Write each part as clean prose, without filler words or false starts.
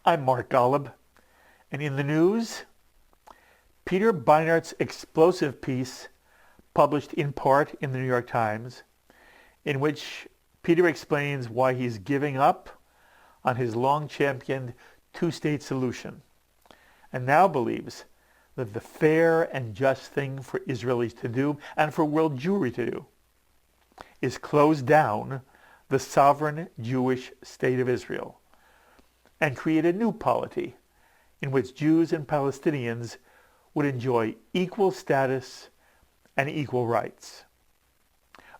I'm Mark Golub, and in the news, Peter Beinart's explosive piece, published in part in the New York Times, in which Peter explains why he's giving up on his long-championed two-state solution, and now believes that the fair and just thing for Israelis to do, and for world Jewry to do, is close down the sovereign Jewish state of Israel and create a new polity in which Jews and Palestinians would enjoy equal status and equal rights.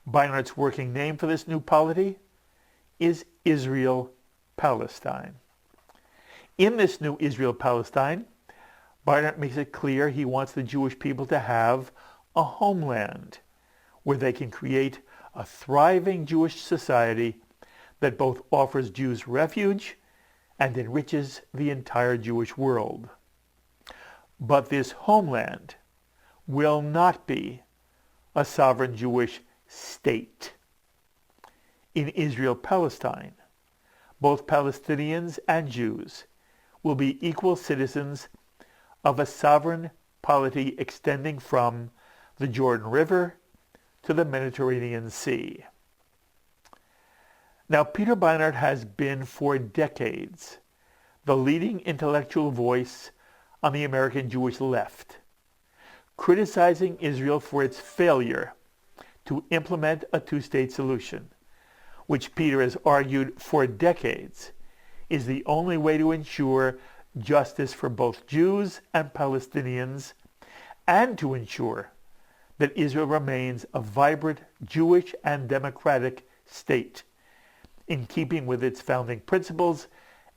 Beinart's working name for this new polity is Israel-Palestine. In this new Israel-Palestine, Beinart makes it clear he wants the Jewish people to have a homeland where they can create a thriving Jewish society that both offers Jews refuge and enriches the entire Jewish world. But this homeland will not be a sovereign Jewish state. In Israel-Palestine, both Palestinians and Jews will be equal citizens of a sovereign polity extending from the Jordan River to the Mediterranean Sea. Now, Peter Beinart has been for decades the leading intellectual voice on the American Jewish left, criticizing Israel for its failure to implement a two-state solution, which Peter has argued for decades is the only way to ensure justice for both Jews and Palestinians, and to ensure that Israel remains a vibrant Jewish and democratic state, in keeping with its founding principles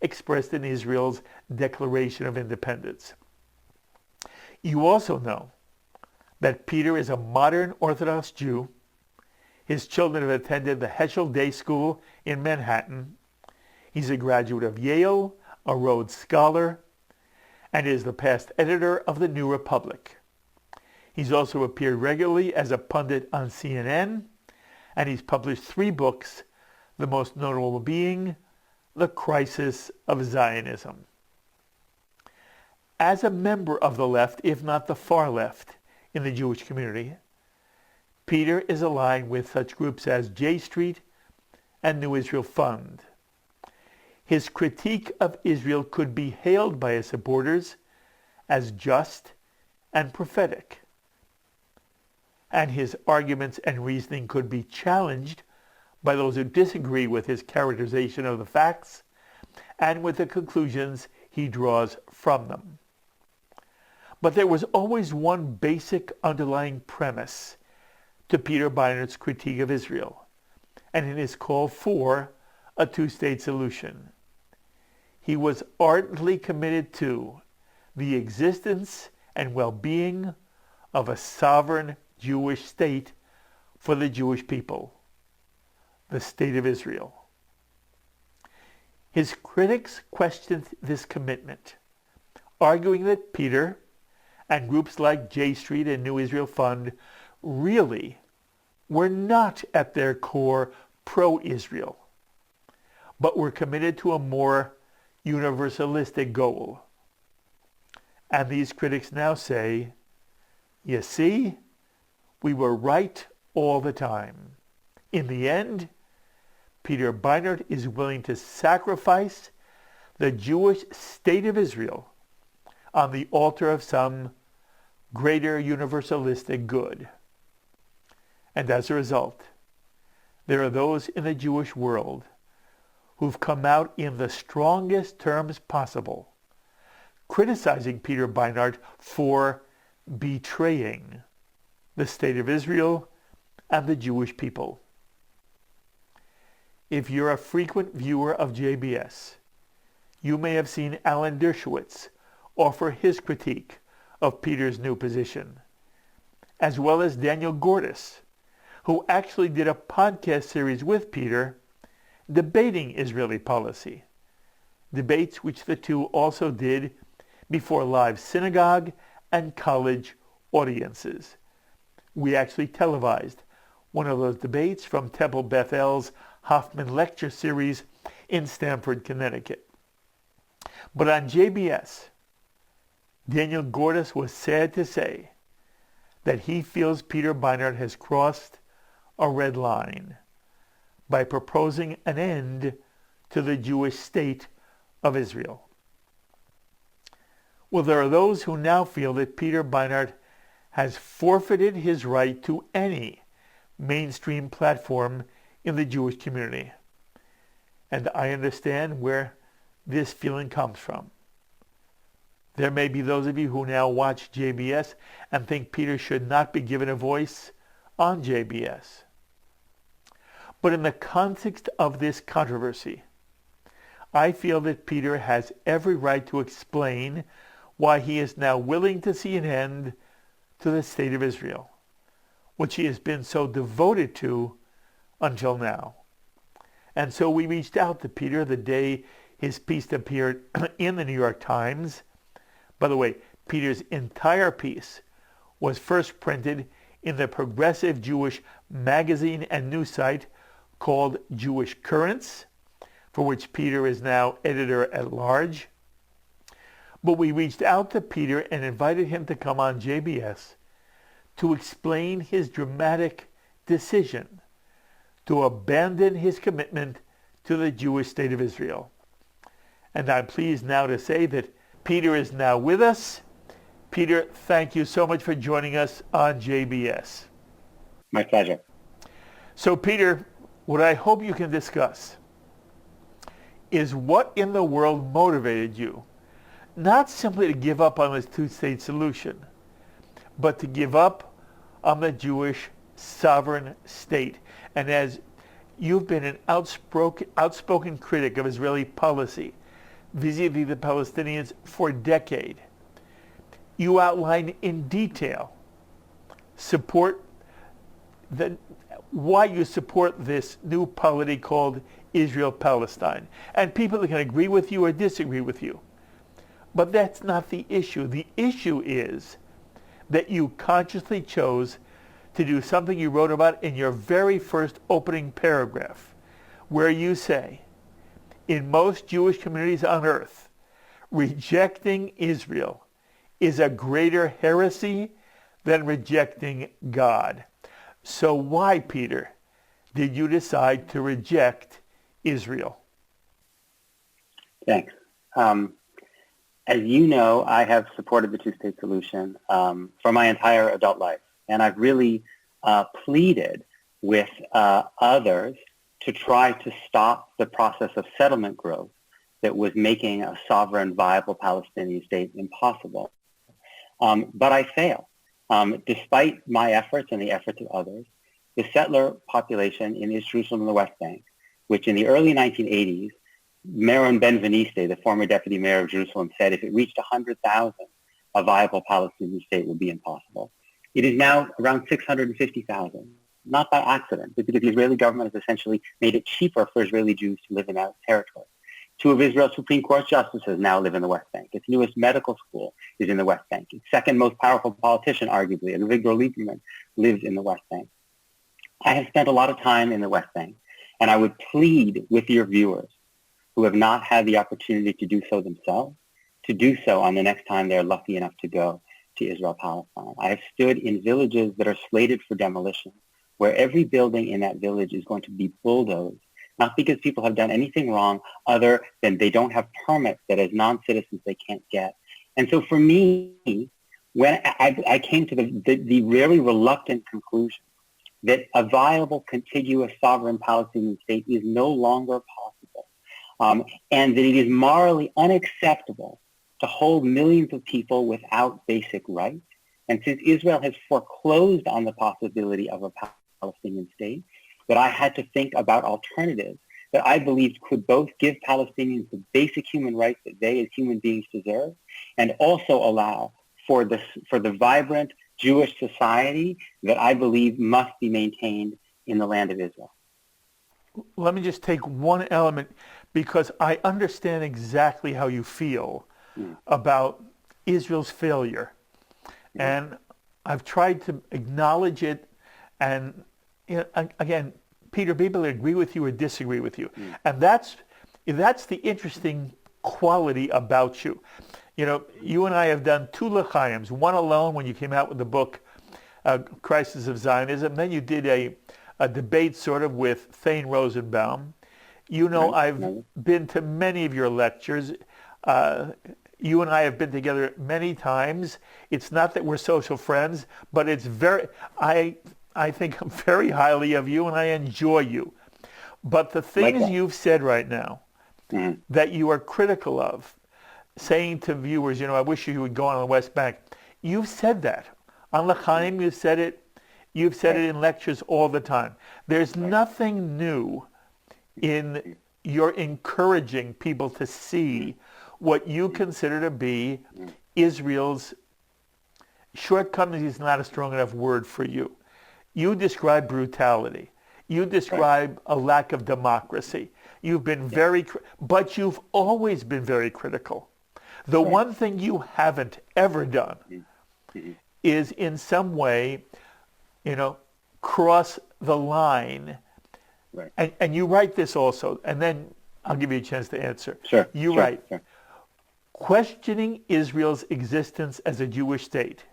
expressed in Israel's Declaration of Independence. You also know that Peter is a modern Orthodox Jew. His children have attended the Heschel Day School in Manhattan. He's a graduate of Yale, a Rhodes Scholar, and is the past editor of the New Republic. He's also appeared regularly as a pundit on CNN, and he's published 3 books, the most notable being The Crisis of Zionism. As a member of the left, if not the far left, in the Jewish community, Peter is aligned with such groups as J Street and New Israel Fund. His critique of Israel could be hailed by his supporters as just and prophetic, and his arguments and reasoning could be challenged by those who disagree with his characterization of the facts and with the conclusions he draws from them. But there was always one basic underlying premise to Peter Beinart's critique of Israel, and in his call for a two-state solution. He was ardently committed to the existence and well-being of a sovereign Jewish state for the Jewish people, the State of Israel. His critics questioned this commitment, arguing that Peter and groups like J Street and New Israel Fund really were not at their core pro-Israel, but were committed to a more universalistic goal. And these critics now say, you see, we were right all the time. In the end, Peter Beinart is willing to sacrifice the Jewish state of Israel on the altar of some greater universalistic good. And as a result, there are those in the Jewish world who've come out in the strongest terms possible, criticizing Peter Beinart for betraying the state of Israel and the Jewish people. If you're a frequent viewer of JBS, you may have seen Alan Dershowitz offer his critique of Peter's new position, as well as Daniel Gordis, who actually did a podcast series with Peter debating Israeli policy, debates which the two also did before live synagogue and college audiences. We actually televised one of those debates from Temple Beth El's Hoffman Lecture Series in Stamford, Connecticut. But on JBS, Daniel Gordis was sad to say that he feels Peter Beinart has crossed a red line by proposing an end to the Jewish state of Israel. Well, there are those who now feel that Peter Beinart has forfeited his right to any mainstream platform in the Jewish community. And I understand where this feeling comes from. There may be those of you who now watch JBS and think Peter should not be given a voice on JBS. But in the context of this controversy, I feel that Peter has every right to explain why he is now willing to see an end to the state of Israel, which he has been so devoted to until now. And so we reached out to Peter the day his piece appeared in the New York Times. By the way, Peter's entire piece was first printed in the progressive Jewish magazine and news site called Jewish Currents, for which Peter is now editor-at-large. But we reached out to Peter and invited him to come on JBS to explain his dramatic decision to abandon his commitment to the Jewish state of Israel. And I'm pleased now to say that Peter is now with us. Peter, thank you so much for joining us on JBS. My pleasure. So, Peter, what I hope you can discuss is what in the world motivated you not simply to give up on this two-state solution, but to give up on the Jewish sovereign state. And as you've been an outspoken critic of Israeli policy vis-a-vis the Palestinians for a decade, you outline in detail why you support this new polity called Israel-Palestine. And people can agree with you or disagree with you. But that's not the issue. The issue is that you consciously chose to do something you wrote about in your very first opening paragraph, where you say, in most Jewish communities on earth, rejecting Israel is a greater heresy than rejecting God. So why, Peter, did you decide to reject Israel? Thanks. As you know, I have supported the two-state solution for my entire adult life. And I've really pleaded with others to try to stop the process of settlement growth that was making a sovereign, viable Palestinian state impossible. But I fail. Despite my efforts and the efforts of others, the settler population in East Jerusalem and the West Bank, which in the early 1980s, Meron Ben-Veniste, the former deputy mayor of Jerusalem, said if it reached 100,000, a viable Palestinian state would be impossible. It is now around 650,000, not by accident, but because the Israeli government has essentially made it cheaper for Israeli Jews to live in that territory. Two of Israel's Supreme Court justices now live in the West Bank. Its newest medical school is in the West Bank. Its second most powerful politician, arguably, Avigdor Lieberman, lives in the West Bank. I have spent a lot of time in the West Bank, and I would plead with your viewers who have not had the opportunity to do so themselves, to do so on the next time they're lucky enough to go to Israel-Palestine. I have stood in villages that are slated for demolition, where every building in that village is going to be bulldozed, not because people have done anything wrong other than they don't have permits that as non-citizens they can't get. And so for me, when I came to the really reluctant conclusion that a viable, contiguous, sovereign Palestinian state is no longer possible, and that it is morally unacceptable to hold millions of people without basic rights. And since Israel has foreclosed on the possibility of a Palestinian state, that I had to think about alternatives that I believed could both give Palestinians the basic human rights that they as human beings deserve, and also allow for the vibrant Jewish society that I believe must be maintained in the land of Israel. Let me just take one element, because I understand exactly how you feel about Israel's failure. And I've tried to acknowledge it. And again, Peter, people agree with you or disagree with you. And that's the interesting quality about you. You know, you and I have done 2 l'chaims, one alone when you came out with the book, Crisis of Zionism. Then you did a debate sort of with Thane Rosenbaum. You know, I've been to many of your lectures. You and I have been together many times. It's not that we're social friends, but it's I think very highly of you and I enjoy you. But the things you've said right now that you are critical of, saying to viewers, you know, I wish you would go on the West Bank. You've said that. On L'chaim, you've said it. You've said it in lectures all the time. There's nothing new in your encouraging people to see what you consider to be Israel's shortcomings is not a strong enough word for you. You describe brutality. You describe a lack of democracy. You've been but you've always been very critical. The one thing you haven't ever done is in some way, you know, cross the line. And you write this also, and then I'll give you a chance to answer. You write, questioning Israel's existence as a Jewish state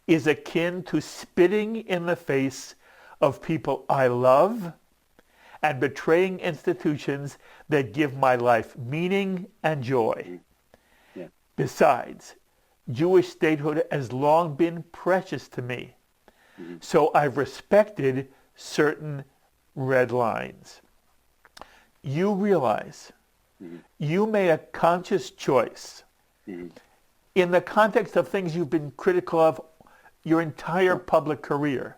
is akin to spitting in the face of people I love and betraying institutions that give my life meaning and joy. Besides, Jewish statehood has long been precious to me, so I've respected certain red lines. You realize you made a conscious choice in the context of things you've been critical of your entire public career.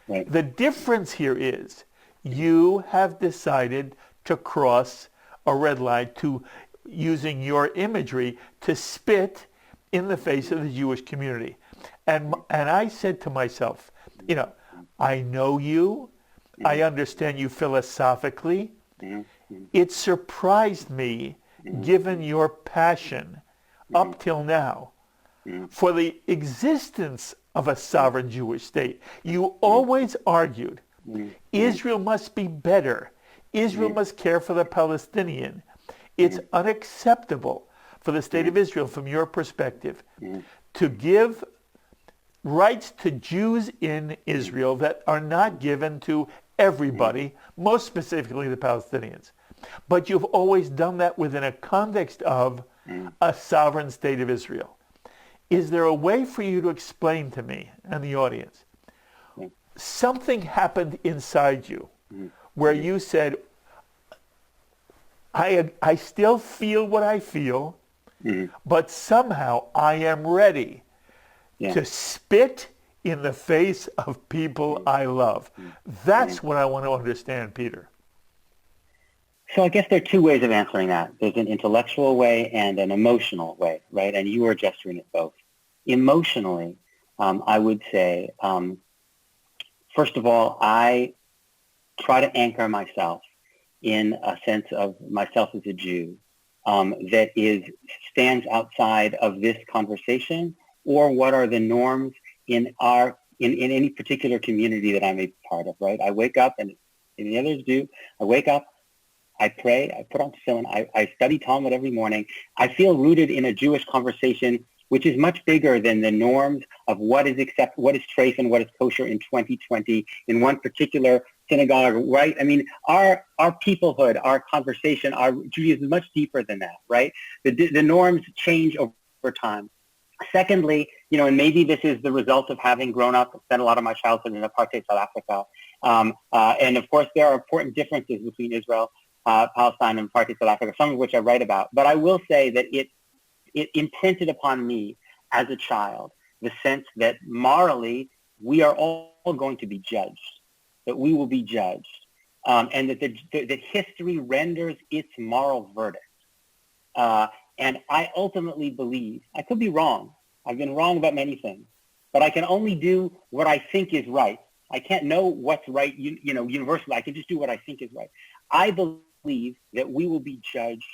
The difference here is you have decided to cross a red line, to using your imagery, to spit in the face of the Jewish community. And I said to myself, you know, I know you. I understand you philosophically. It surprised me, given your passion up till now, for the existence of a sovereign Jewish state. You always argued Israel must be better. Israel must care for the Palestinian. It's unacceptable for the state of Israel, from your perspective, to give rights to Jews in Israel that are not given to everybody, most specifically the Palestinians. But you've always done that within a context of a sovereign state of Israel. Is there a way for you to explain to me and the audience, something happened inside you where you said, I still feel what I feel, but somehow I am ready to spit in the face of people I love. That's what I want to understand, Peter. So I guess there are 2 ways of answering that. There's an intellectual way and an emotional way, right? And you were gesturing at both. Emotionally, I would say, first of all, I try to anchor myself in a sense of myself as a Jew that stands outside of this conversation, or what are the norms in any particular community that I'm a part of, right? I wake up, and the others do. I wake up, I pray, I put on tefillin, I study Talmud every morning. I feel rooted in a Jewish conversation, which is much bigger than the norms of what is treif and what is kosher in 2020 in one particular synagogue, right? I mean, our peoplehood, our conversation, our Judaism is much deeper than that, right? The norms change over time. Secondly, you know, and maybe this is the result of having grown up, spent a lot of my childhood in apartheid South Africa. And of course, there are important differences between Israel, Palestine, and apartheid South Africa, some of which I write about. But I will say that it imprinted upon me as a child the sense that morally we are all going to be judged, that we will be judged, and that history renders its moral verdict. And I ultimately believe, I could be wrong, I've been wrong about many things, but I can only do what I think is right. I can't know what's right, universally. I can just do what I think is right. I believe that we will be judged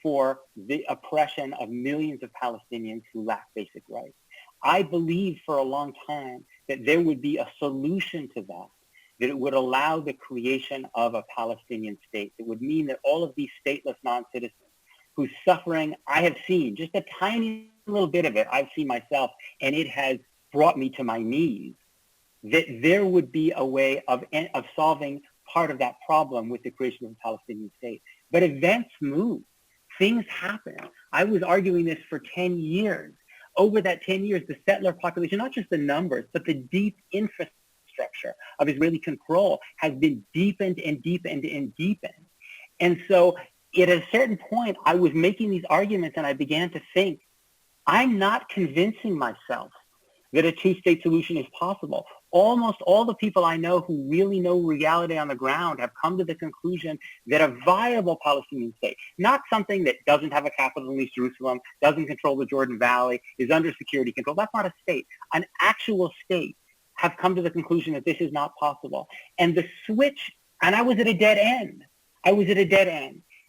for the oppression of millions of Palestinians who lack basic rights. I believe for a long time that there would be a solution to that it would allow the creation of a Palestinian state. It would mean that all of these stateless non-citizens whose suffering I have seen, just a tiny little bit of it I've seen myself, and it has brought me to my knees, that there would be a way of solving part of that problem with the creation of a Palestinian state. But events move. Things happen. I was arguing this for 10 years. Over that 10 years, the settler population, not just the numbers, but the deep infrastructure of Israeli control has been deepened and deepened and deepened. And so at a certain point, I was making these arguments and I began to think, I'm not convincing myself that a two-state solution is possible. Almost all the people I know who really know reality on the ground have come to the conclusion that a viable Palestinian state, not something that doesn't have a capital in East Jerusalem, doesn't control the Jordan Valley, is under security control, that's not a state. An actual state have come to the conclusion that this is not possible. And the switch, and I was at a dead end.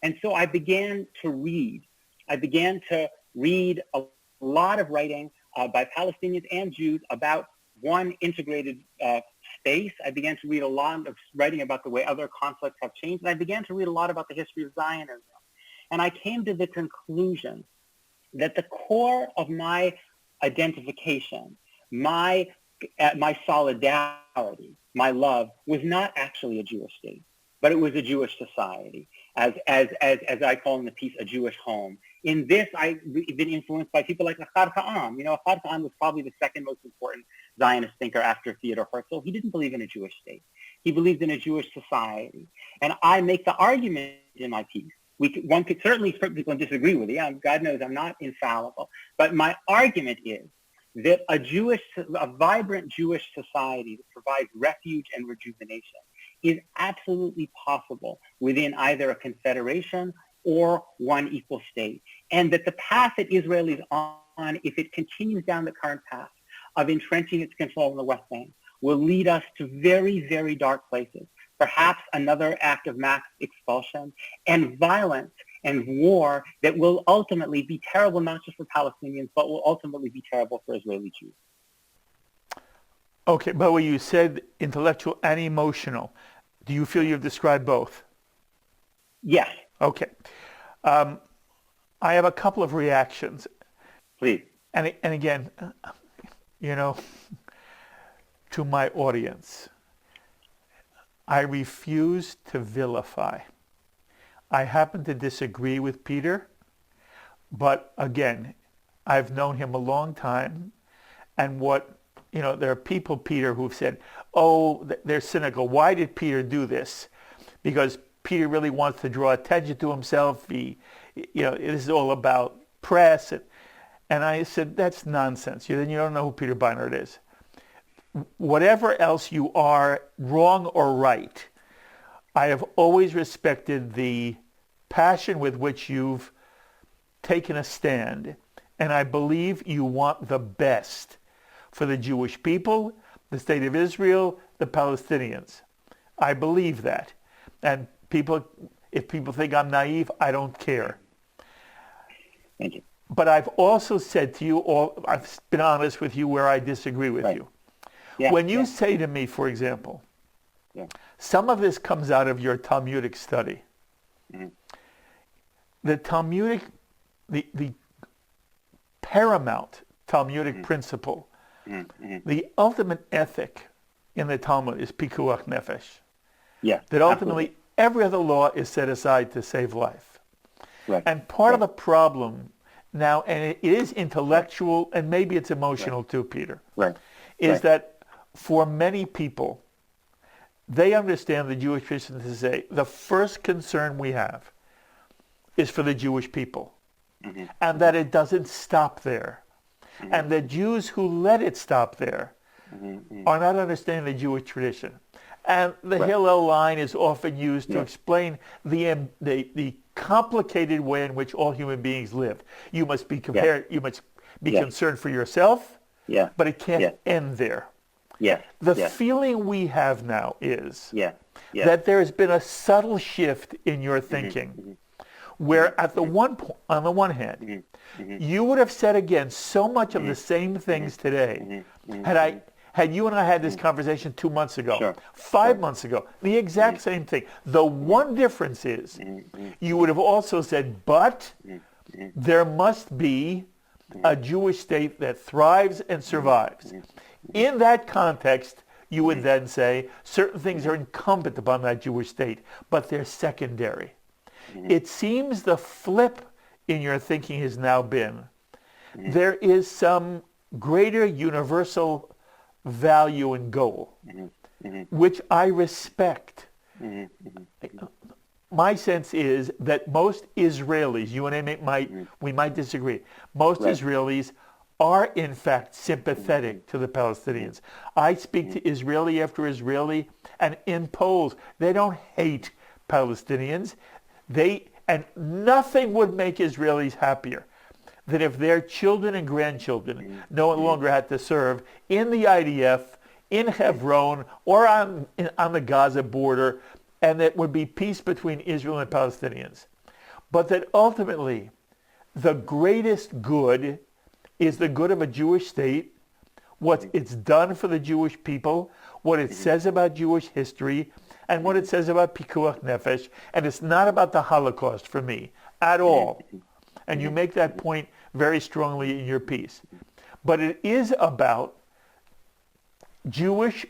And so I began to read. A lot of writing by Palestinians and Jews about one integrated space. I began to read a lot of writing about the way other conflicts have changed. And I began to read a lot about the history of Zionism. And I came to the conclusion that the core of my identification, my solidarity, my love, was not actually a Jewish state, but it was a Jewish society, as I call in the piece, a Jewish home. In this, I've been influenced by people like Ahad Ha'am. Ahad Ha'am was probably the second most important Zionist thinker after Theodor Herzl. He didn't believe in a Jewish state. He believed in a Jewish society. And I make the argument in my piece. One could certainly people disagree with it. God knows I'm not infallible. But my argument is that a vibrant Jewish society that provides refuge and rejuvenation is absolutely possible within either a confederation or one equal state. And that the path that Israel is on, if it continues down the current path of entrenching its control in the West Bank, will lead us to very, very dark places. Perhaps another act of mass expulsion and violence and war that will ultimately be terrible, not just for Palestinians, but will ultimately be terrible for Israeli Jews. Okay, by the way, you said intellectual and emotional. Do you feel you've described both? Yes. Okay. I have a couple of reactions. Please. And again, to my audience, I refuse to vilify. I happen to disagree with Peter, but again, I've known him a long time, and there are people, Peter, who've said, oh, they're cynical. Why did Peter do this? Because Peter really wants to draw attention to himself. This is all about press. And I said, that's nonsense. Then you don't know who Peter Beinart is. Whatever else you are, wrong or right, I have always respected the passion with which you've taken a stand. And I believe you want the best for the Jewish people, the state of Israel, the Palestinians. I believe that. And if people think I'm naive, I don't care. Thank you. But I've also said to you, I've been honest with you where I disagree with you. Yeah, when you say to me, for example, some of this comes out of your Talmudic study. Mm-hmm. The Talmudic, the paramount Talmudic principle, the ultimate ethic in the Talmud is pikuach nefesh. Yeah, that ultimately every other law is set aside to save life. Right. And part of the problem now, and it is intellectual and maybe it's emotional too, Peter, is that for many people, they understand the Jewish tradition to say the first concern we have is for the Jewish people, and that it doesn't stop there. And the Jews who let it stop there are not understanding the Jewish tradition. And the Hillel line is often used to explain the complicated way in which all human beings live. You must be compared. You must be concerned for yourself, but it can't end there. The feeling we have now is that there has been a subtle shift in your thinking, where on the one hand, you would have said again so much of the same things today Had you and I had this conversation 2 months ago, Sure. 5 months ago, the exact same thing. The one difference is you would have also said, but there must be a Jewish state that thrives and survives. In that context, you would then say certain things are incumbent upon that Jewish state, but they're secondary. It seems the flip in your thinking has now been there is some greater universal value and goal, which I respect. My sense is that most Israelis, you and I we might disagree, most Israelis are in fact sympathetic to the Palestinians. I speak to Israeli after Israeli, and in polls, they don't hate Palestinians. And nothing would make Israelis happier than if their children and grandchildren no longer had to serve in the IDF, in Hebron, or on the Gaza border, and that would be peace between Israel and Palestinians. But that ultimately, the greatest good is the good of a Jewish state, what it's done for the Jewish people, what it says about Jewish history, and what it says about pikuach nefesh. And it's not about the Holocaust for me at all. And you make that point very strongly in your piece. But it is about Jewish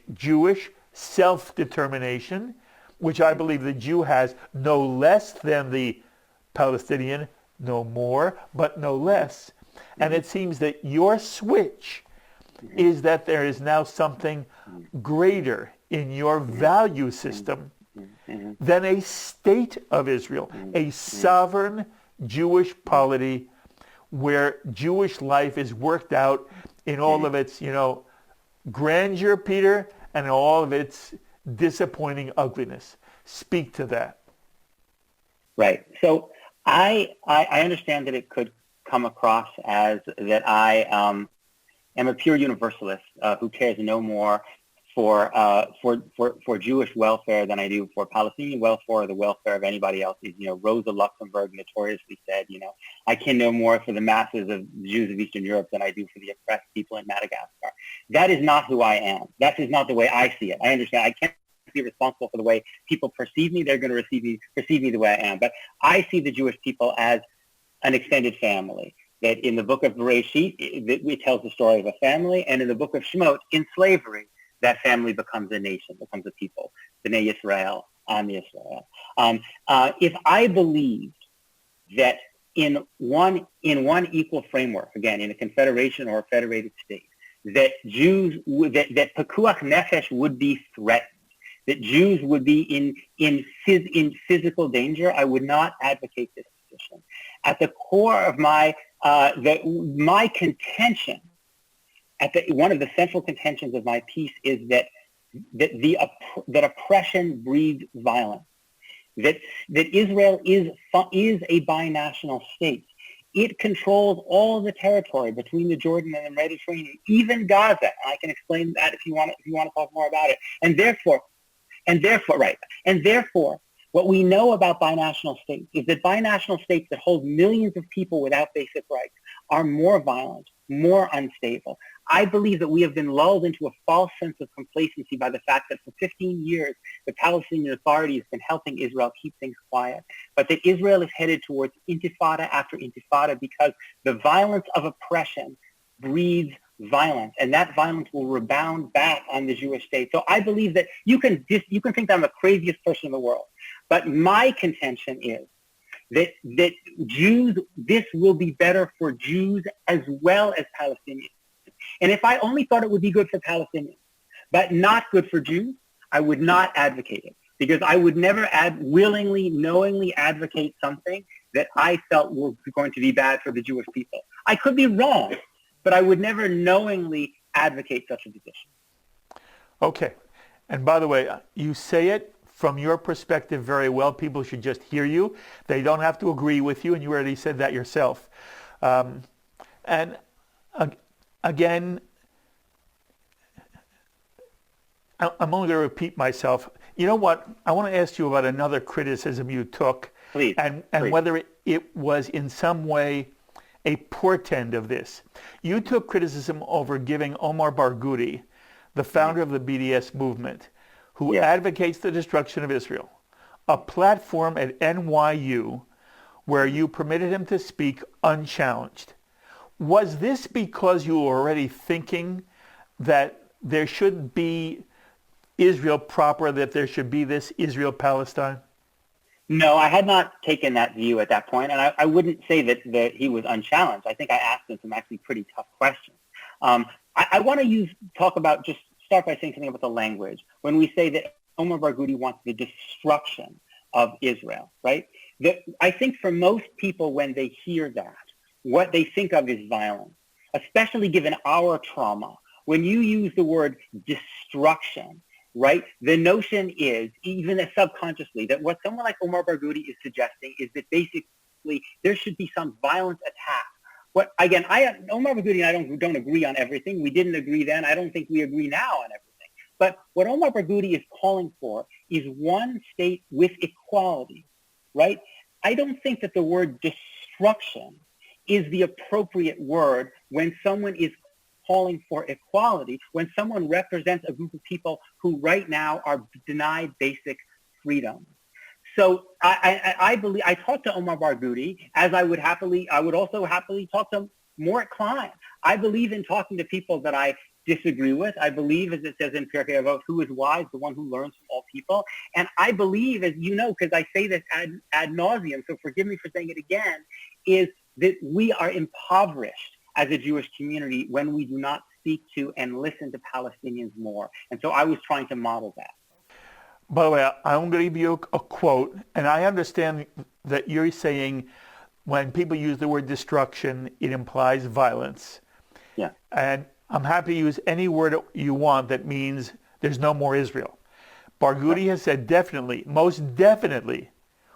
self-determination, which I believe the Jew has no less than the Palestinian, no more, but no less. And it seems that your switch is that there is now something greater in your value system than a state of Israel, a sovereign Jewish polity where Jewish life is worked out in all of its, grandeur, Peter, and all of its disappointing ugliness. Speak to that. Right. So I understand that it could come across as that I am a pure universalist who cares no more for Jewish welfare than I do for Palestinian welfare or the welfare of anybody else. Rosa Luxemburg notoriously said, I care no more for the masses of Jews of Eastern Europe than I do for the oppressed people in Madagascar. That is not who I am. That is not the way I see it. I understand. I can't be responsible for the way people perceive me. They're going to perceive me the way I am. But I see the Jewish people as an extended family. That in the book of Bereshit, it tells the story of a family, and in the book of Shemot, in slavery, that family becomes a nation, becomes a people, Bnei Yisrael, Am Yisrael. If I believed that in one equal framework, again, in a confederation or a federated state, that Jews, that pekuach nefesh would be threatened, that Jews would be in physical danger, I would not advocate this position. At the core of my contention, one of the central contentions of my piece is that oppression breeds violence. That Israel is a binational state. It controls all the territory between the Jordan and the Mediterranean, even Gaza. And I can explain that if you want to talk more about it. And therefore, what we know about binational states is that binational states that hold millions of people without basic rights are more violent, more unstable. I believe that we have been lulled into a false sense of complacency by the fact that for 15 years, the Palestinian Authority has been helping Israel keep things quiet, but that Israel is headed towards intifada after intifada because the violence of oppression breeds violence, and that violence will rebound back on the Jewish state. So I believe that you can think that I'm the craziest person in the world, but my contention is that Jews, this will be better for Jews as well as Palestinians. And if I only thought it would be good for Palestinians, but not good for Jews, I would not advocate it, because I would never willingly, knowingly advocate something that I felt was going to be bad for the Jewish people. I could be wrong, but I would never knowingly advocate such a position. Okay. And by the way, you say it from your perspective very well. People should just hear you. They don't have to agree with you, and you already said that yourself. Again, I'm only going to repeat myself. You know what? I want to ask you about another criticism you took, Please. And whether it was in some way a portend of this. You took criticism over giving Omar Barghouti the founder of the BDS movement, who Yeah. advocates the destruction of Israel, a platform at NYU where you permitted him to speak unchallenged. Was this because you were already thinking that there should be Israel proper, that there should be this Israel-Palestine? No, I had not taken that view at that point, and I wouldn't say that he was unchallenged. I think I asked him some actually pretty tough questions. I want to start by saying something about the language. When we say that Omar Barghouti wants the destruction of Israel, right? I think for most people, when they hear that, what they think of is violence, especially given our trauma. When you use the word destruction, right, the notion is, even subconsciously, that what someone like Omar Barghouti is suggesting is that basically there should be some violent attack. Omar Barghouti and I don't agree on everything. We didn't agree then. I don't think we agree now on everything. But what Omar Barghouti is calling for is one state with equality, right? I don't think that the word destruction is the appropriate word when someone is calling for equality, when someone represents a group of people who right now are denied basic freedom. So I talked to Omar Barghouti, as I would also happily talk to Mort Klein. I believe in talking to people that I disagree with. I believe, as it says in Pirkei Avot, who is wise, the one who learns from all people. And I believe, as you know, because I say this ad nauseum, so forgive me for saying it again, is that we are impoverished as a Jewish community when we do not speak to and listen to Palestinians more. And so I was trying to model that. By the way, I'm going to give you a quote, and I understand that you're saying when people use the word destruction, it implies violence. Yeah. And I'm happy to use any word you want that means there's no more Israel. Barghouti has said definitely, most definitely,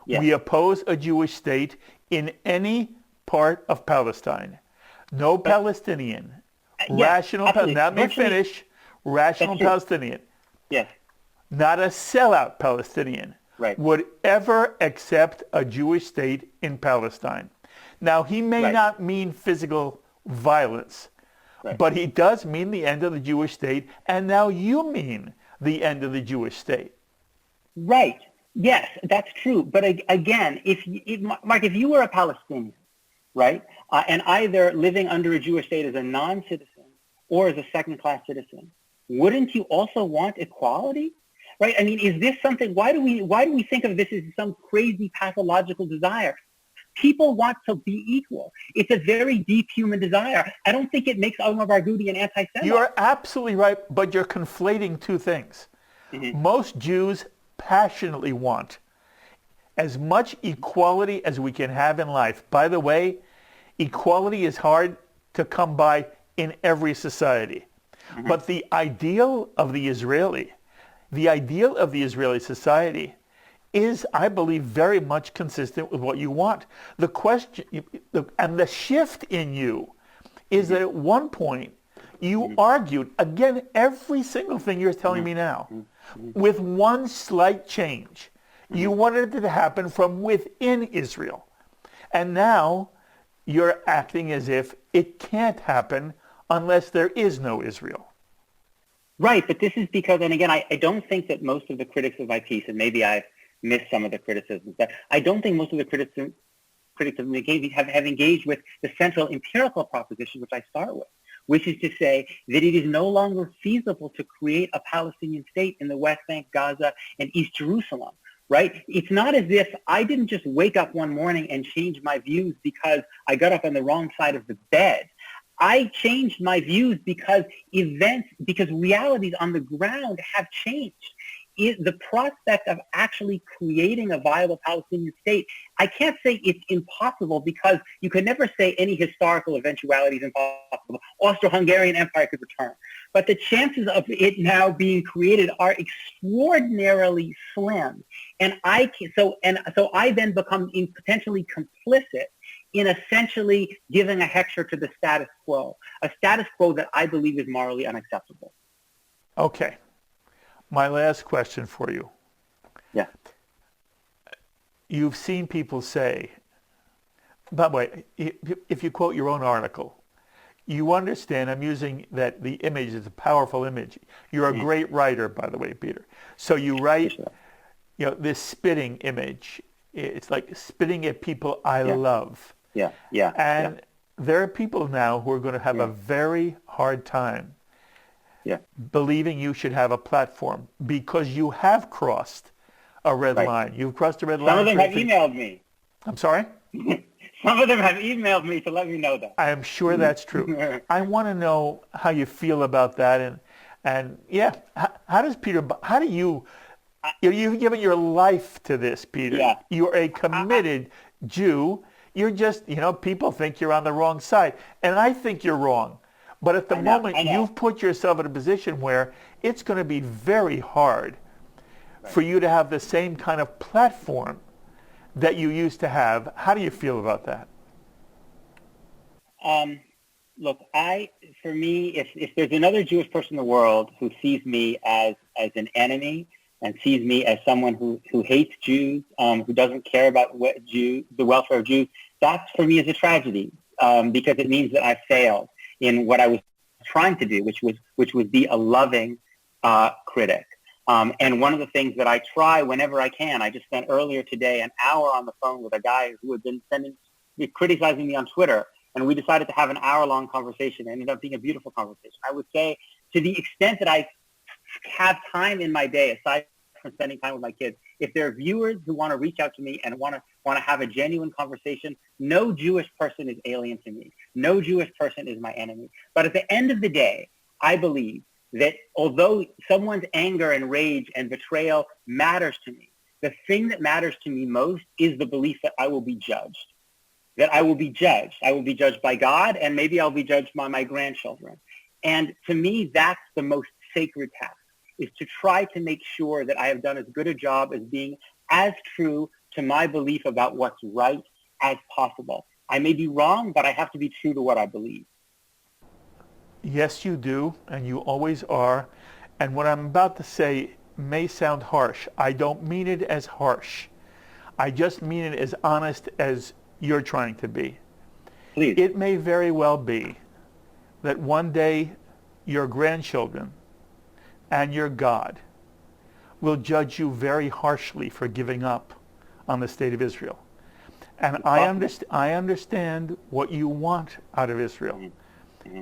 yes. we oppose a Jewish state in any part of Palestine. No Palestinian. Rational Palestinian. Let me finish. Rational Palestinian. Yes. Not a sellout Palestinian would ever accept a Jewish state in Palestine. Now, he may not mean physical violence, but he does mean the end of the Jewish state, and now you mean the end of the Jewish state. Right. Yes, that's true. But again, Mark, if you were a Palestinian, right, and either living under a Jewish state as a non-citizen or as a second-class citizen, wouldn't you also want equality? Right? I mean, is this something? Why do we think of this as some crazy pathological desire? People want to be equal. It's a very deep human desire. I don't think it makes Omar Barghouti an anti-Semite. You're absolutely right, but you're conflating two things. Mm-hmm. Most Jews passionately want as much equality as we can have in life. By the way, equality is hard to come by in every society. Mm-hmm. But the ideal of the Israeli society is, I believe, very much consistent with what you want. The question, and the shift in you is that at one point you argued, again, every single thing you're telling me now, with one slight change. You wanted it to happen from within Israel. And now you're acting as if it can't happen unless there is no Israel. Right, but this is because, and again, I don't think that most of the critics of my piece, and maybe I've missed some of the criticisms, but I don't think most of the critics have engaged with the central empirical proposition, which I start with, which is to say that it is no longer feasible to create a Palestinian state in the West Bank, Gaza, and East Jerusalem, right? It's not as if I didn't just wake up one morning and change my views because I got up on the wrong side of the bed. I changed my views because realities on the ground have changed. The prospect of actually creating a viable Palestinian state, I can't say it's impossible because you can never say any historical eventuality is impossible. Austro-Hungarian Empire could return. But the chances of it now being created are extraordinarily slim. And so I then become potentially complicit in essentially giving a hector to the status quo, a status quo that I believe is morally unacceptable. Okay. My last question for you. Yeah. You've seen people say, by the way, if you quote your own article, you understand, I'm using that the image is a powerful image. You're a great writer, by the way, Peter. So you write, this spitting image. It's like spitting at people I love. And there are people now who are going to have a very hard time believing you should have a platform because you have crossed a red line. You've crossed a red line. Some of them have emailed me. I'm sorry? Some of them have emailed me to let me know that. I am sure that's true. I want to know how you feel about that. And how does Peter, how do you've given your life to this, Peter. Yeah. You're a committed Jew. You're just, people think you're on the wrong side. And I think you're wrong. But at the moment, you've put yourself in a position where it's going to be very hard for you to have the same kind of platform that you used to have. How do you feel about that? Look, for me, if there's another Jewish person in the world who sees me as an enemy and sees me as someone who hates Jews, who doesn't care about the welfare of Jews, that for me is a tragedy because it means that I failed in what I was trying to do, which was be a loving critic. And one of the things that I try whenever I can, I just spent earlier today an hour on the phone with a guy who had been criticizing me on Twitter, and we decided to have an hour-long conversation. It ended up being a beautiful conversation. I would say, to the extent that I have time in my day, aside from spending time with my kids, if there are viewers who want to reach out to me and want to have a genuine conversation, no Jewish person is alien to me. No Jewish person is my enemy. But at the end of the day, I believe that although someone's anger and rage and betrayal matters to me, the thing that matters to me most is the belief that I will be judged. That I will be judged. I will be judged by God, and maybe I'll be judged by my grandchildren. And to me, that's the most sacred task, is to try to make sure that I have done as good a job as being as true to my belief about what's right as possible. I may be wrong, but I have to be true to what I believe. Yes, you do, and you always are. And what I'm about to say may sound harsh. I don't mean it as harsh. I just mean it as honest as you're trying to be. Please. It may very well be that one day your grandchildren and your God will judge you very harshly for giving up on the state of Israel. And I understand what you want out of Israel.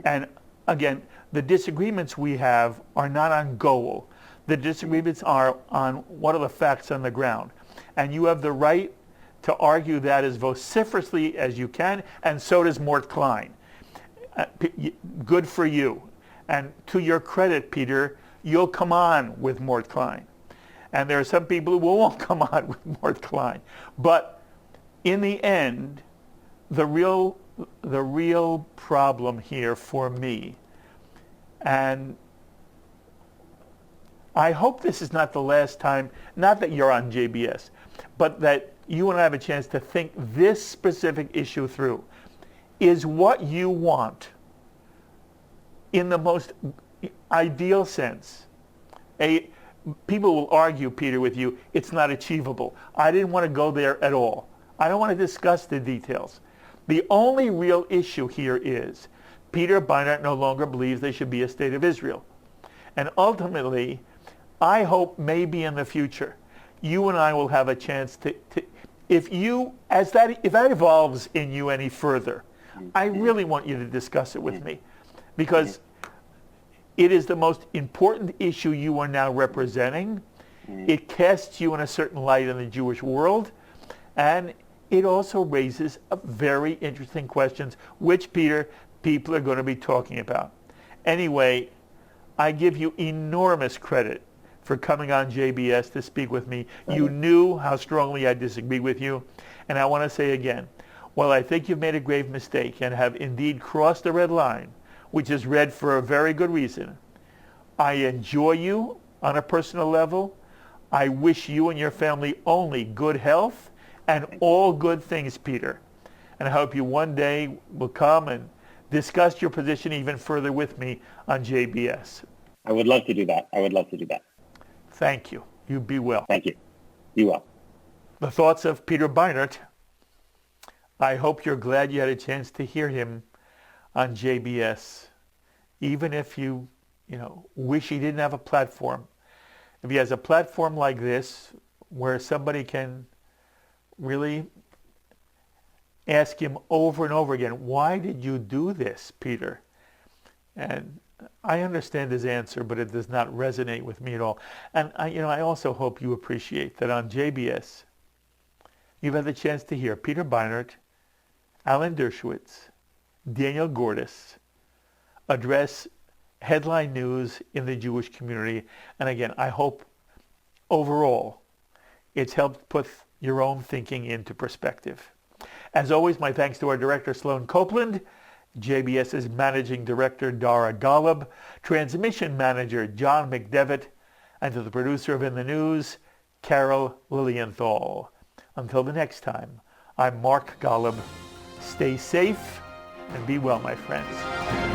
And again, the disagreements we have are not on goal. The disagreements are on what are the facts on the ground. And you have the right to argue that as vociferously as you can, and so does Mort Klein. Good for you. And to your credit, Peter, you'll come on with Mort Klein. And there are some people who won't come on with Mort Klein. But in the end, the real problem here for me, and I hope this is not the last time, not that you're on JBS, but that you and I have a chance to think this specific issue through, is what you want in the most ideal sense. People will argue, Peter, with you, it's not achievable. I didn't want to go there at all. I don't want to discuss the details. The only real issue here is Peter Beinart no longer believes there should be a state of Israel. And ultimately, I hope maybe in the future, you and I will have a chance to if that evolves in you any further, I really want you to discuss it with me, because it is the most important issue you are now representing. It casts you in a certain light in the Jewish world, and it also raises very interesting questions, which, Peter, people are going to be talking about. Anyway, I give you enormous credit for coming on JBS to speak with me. You knew how strongly I disagreed with you. And I want to say again, while I think you've made a grave mistake and have indeed crossed the red line, which is red for a very good reason, I enjoy you on a personal level. I wish you and your family only good health and all good things, Peter. And I hope you one day will come and discuss your position even further with me on JBS. I would love to do that. I would love to do that. Thank you. You be well. Thank you. Be well. The thoughts of Peter Beinart. I hope you're glad you had a chance to hear him on JBS, even if you wish he didn't have a platform. If he has a platform like this where somebody can really ask him over and over again, why did you do this, Peter? And I understand his answer, but it does not resonate with me at all. And I also hope you appreciate that on JBS, you've had the chance to hear Peter Beinart, Alan Dershowitz, Daniel Gordis address headline news in the Jewish community. And again, I hope overall it's helped put your own thinking into perspective. As always, my thanks to our director, Sloan Copeland, JBS's managing director, Dara Golub, transmission manager, John McDevitt, and to the producer of In the News, Carol Lilienthal. Until the next time, I'm Mark Golub. Stay safe and be well, my friends.